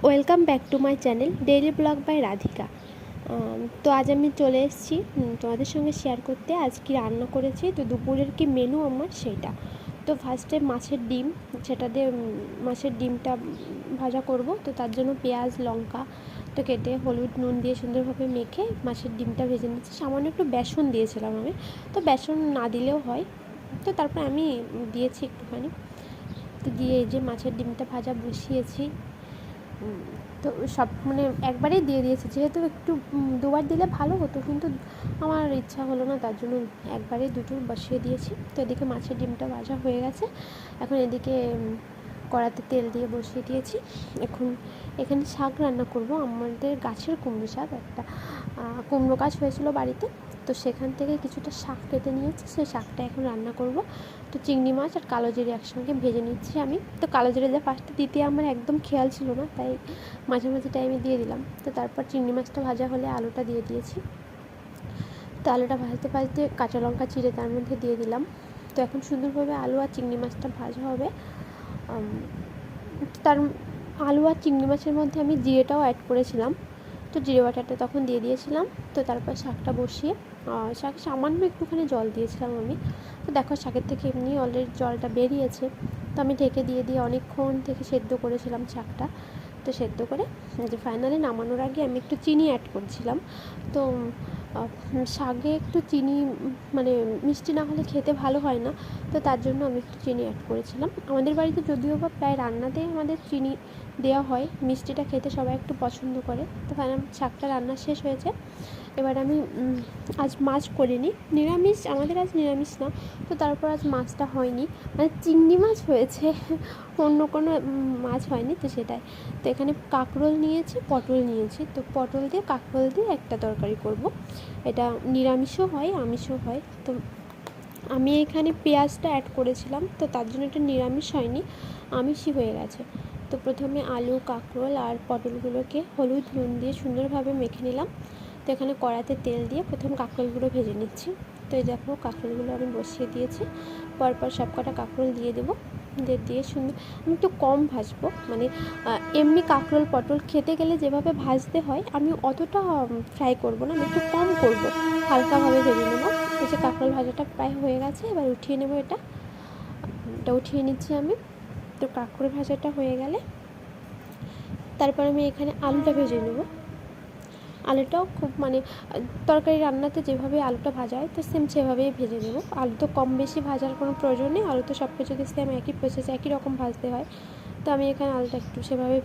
Welcome back to my channel daily blog by Radhika. তো আজ আমি চলে এসেছি তোমাদের সঙ্গে শেয়ার করতে আজ কি রান্না করেছি। তো দুপুরের কি মেনু আমার সেইটা। তো ফার্স্টে মাছের ডিম, সেটা দিয়ে মাছের ডিমটা ভাজা করব। তো তার জন্য পেঁয়াজ লঙ্কা তো কেটে হলুদ নুন দিয়ে সুন্দরভাবে মেখে মাছের ডিমটা ভেজে নিচ্ছি। সামান্য একটু বেসন দিয়েছিলাম আমি, তো বেসন না দিলেও হয়। তো তারপর আমি দিয়েছি একটুখানি, তো দিয়ে এই যে মাছের ডিমটা ভাজা বসিয়েছি। তো সব মানে একবারেই দিয়ে দিয়েছি, যেহেতু একটু দুবার দিলে ভালো হতো, কিন্তু আমার ইচ্ছা হলো না, তার জন্য একবারেই দুটো বসিয়ে দিয়েছি। তো এদিকে মাছের ডিমটা ভাজা হয়ে গেছে। এখন এদিকে কড়াতে তেল দিয়ে বসিয়ে দিয়েছি। এখন এখানে শাক রান্না করব। আমাদের গাছের কুমড়ো শাক, একটা কুমড়ো গাছ হয়েছিল বাড়িতে, তো সেখান থেকে কিছুটা শাক কেটে নিয়েছি, সেই শাকটা এখন রান্না করব। তো চিংড়ি মাছ আর কালো জিরে একসঙ্গে ভেজে নিচ্ছি আমি। তো কালো জিরেটা ফার্স্টে দিতে আমার একদম খেয়াল ছিল না, তাই মাঝামাঝি টাইমে দিয়ে দিলাম। তো তারপর চিংড়ি মাছটা ভাজা হলে আলুটা দিয়ে দিয়েছি। তো আলুটা ভাজতে ভাজতে কাঁচা লঙ্কা চিড়ে তার মধ্যে দিয়ে দিলাম। তো এখন সুন্দরভাবে আলু আর চিংড়ি মাছটা ভাজা হবে। তার আলু আর চিংড়ি মাছের মধ্যে আমি জিরেটাও অ্যাড করেছিলাম, তো জিরে বাটাটা তখন দিয়ে দিয়েছিলাম। তো তারপর শাকটা বসিয়ে শাক সামান্য একটুখানি জল দিয়েছিলাম আমি। তো দেখো শাকের থেকে এমনি অলরেডি জলটা বেরিয়েছে। তো আমি ঢেকে দিয়ে অনেকক্ষণ থেকে সেদ্ধ করেছিলাম শাকটা। তো সেদ্ধ করে যে ফাইনালি নামানোর আগে আমি একটু চিনি অ্যাড করছিলাম। তো শাকে একটু চিনি মানে মিষ্টি না হলে খেতে ভালো হয় না, তো তার জন্য আমি একটু চিনি অ্যাড করেছিলাম। আমাদের বাড়িতে যদিও বা প্রায় রান্নাতেই আমাদের চিনি দেওয়া হয়, মিষ্টিটা খেতে সবাই একটু পছন্দ করে। তো ফাইনালি শাকটা রান্না শেষ হয়েছে। এবার আমি আজ মাছ করিনি, নিরামিষ, আমাদের আজ নিরামিষ না, তো তারপর আজ মাছটা হয়নি, মানে চিংড়ি মাছ হয়েছে, অন্য কোনো মাছ হয়নি, তো সেটাই। তো এখানে কাঁকরোল নিয়েছি, পটল নিয়েছি, তো পটল দিয়ে কাঁকরোল দিয়ে একটা তরকারি করব। এটা নিরামিষও হয় আমিষও হয়। তো আমি এখানে পেঁয়াজটা অ্যাড করেছিলাম, তো তার জন্য এটা নিরামিষ হয়নি, আমিষই হয়ে গেছে। তো প্রথমে আলু কাঁকরোল আর পটলগুলোকে হলুদ নুন দিয়ে সুন্দরভাবে মেখে নিলাম। তো এখানে কড়াতে তেল দিয়ে প্রথম কাঁকরোলগুলো ভেজে নিচ্ছি। তো এই দেখো কাঁকরোলগুলো আমি বসিয়ে দিয়েছি, পরপর সব কটা কাঁকরোল দিয়ে দেবো। দিয়ে সুন্দর আমি একটু কম ভাজবো, মানে এমনি কাঁকরোল পটল খেতে গেলে যেভাবে ভাজতে হয় আমি অতটা ফ্রাই করব না, আমি একটু কম করব, হালকাভাবে ভেজে নেবো। এই যে কাঁকরোল ভাজাটা প্রায় হয়ে গেছে, এবার উঠিয়ে নেবো। এটা উঠিয়ে নিচ্ছি আমি। তো কাঁকরোল ভাজাটা হয়ে গেলে তারপর আমি এখানে আলুটা ভেজে নেব। আলুটাও খুব মানে তরকারি রান্নাতে যেভাবে আলুটা ভাজা হয়, তো সেম সেভাবেই ভেজে নেব। আলু তো কম বেশি ভাজার কোনো প্রয়োজন নেই, আলু তো সব কিছুতে সেম একই প্রসেস একই রকম ভাজতে হয়। তো আমি এখানে আলুটা একটু সেভাবে